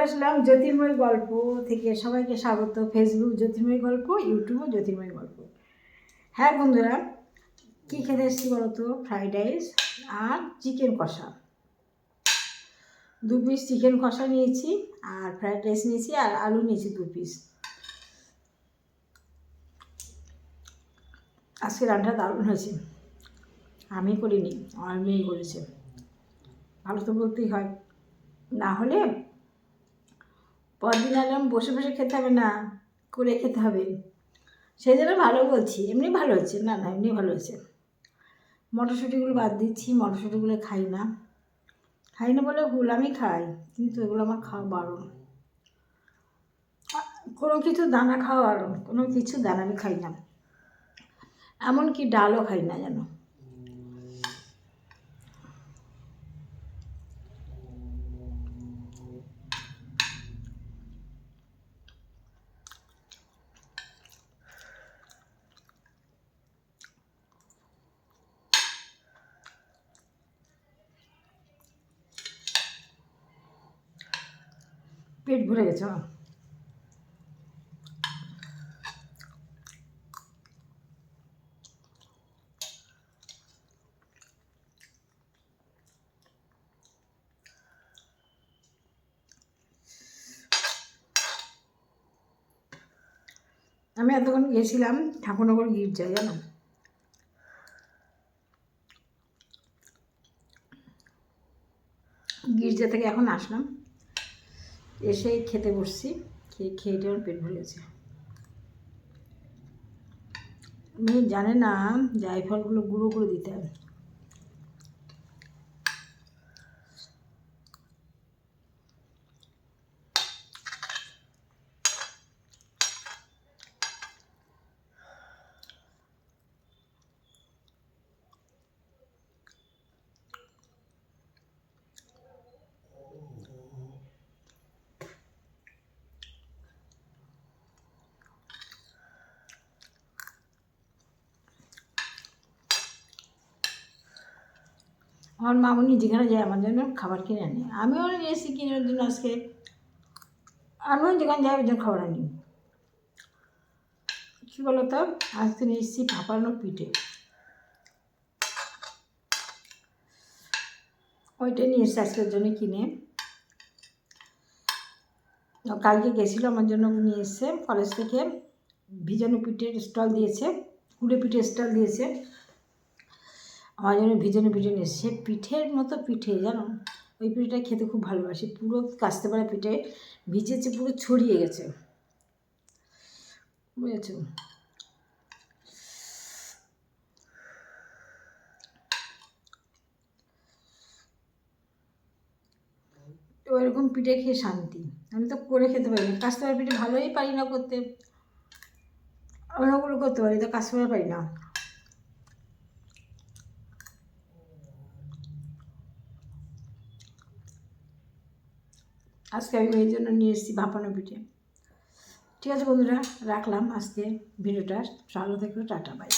আসলাম জ্যোতির্ময় গল্প থেকে। সবাইকে স্বাগত। ফেসবুক জ্যোতির্ময় গল্প, ইউটিউবও জ্যোতির্ময় গল্প। হ্যাঁ বন্ধুরা, কী খেতে এসেছি বলো তো? ফ্রাইড রাইস আর চিকেন কষা। 2 পিস চিকেন কষা নিয়েছি, আর ফ্রাইড রাইস নিয়েছি, আর আলু নিয়েছি 2 পিস। আজকে রান্না দারুণ হয়েছে। আমি করিনি, আমার মেয়ে করেছে। ভালো তো বলতেই হয়, না হলে পরদিন আলাম বসে বসে খেতে হবে না, করে খেতে হবে। সেই জন্য ভালো বলছি। এমনি ভালো হয়েছে, না না এমনি ভালো হয়েছে। মটরশুঁটিগুলো বাদ দিচ্ছি, মটরশুঁটিগুলো খাই না বলে ভুল, আমি খাই, কিন্তু এগুলো আমার খাওয়া বারণ। কোনো কিছু দানা খাওয়া বারণ, কোনো কিছু দানা আমি খাই না, এমনকি ডালও খাই না যেন। পেট ভরে গেছে। আমি এতক্ষণ গেছিলাম ঠাকুরনগর গির্জায়, জানো। গির্জা থেকে এখন আসলাম, এসে খেতে বসছি। খেয়ে আমার পেট ভরে গেছে। মেয়ে জানে না জায়ফলগুলো গুঁড়ো করে দিতে হবে। আমার মামনি যেখানে যায় আমার জন্য খাবার কিনে আনে। আমিও এসেছি কিনার জন্য আজকে। আমিও যেখানে যাই ওই জন্য খাবার আনি। কী বলো তো, আজকে নিয়ে এসেছি ভাপানো পিঠে। ওইটাই নিয়ে এসেছি আজকের জন্য কিনে। কালকে গেছিলো আমার জন্য নিয়ে এসছে কলেজ থেকে। ভিজানো পিঠের স্টল দিয়েছে, কুড়ে পিঠের স্টল দিয়েছে। আমার জন্য ভিজানো পিঠে নিয়ে এসছে। পিঠের মতো পিঠে, জানো, ওই পিঠেটা খেতে খুব ভালোবাসি। পুরো কাস্তে পারা পিঠে, ভিজেছে, পুরো ছড়িয়ে গেছে, বুঝেছো। ওইরকম পিঠে খেয়ে শান্তি। আমি তো করে খেতে পারি না, কাস্তে পারা পিঠে ভালোই পারি না করতে। অন্যগুলো করতে পারি, তো কাস্তে পারা পারি না। আজকে আমি এই জন্য নিয়ে এসেছি ভাপানো পিঠে। ঠিক আছে বন্ধুরা, রাখলাম আজকে ভিডিওটা। ভালো থেকো, টাটা, বাই।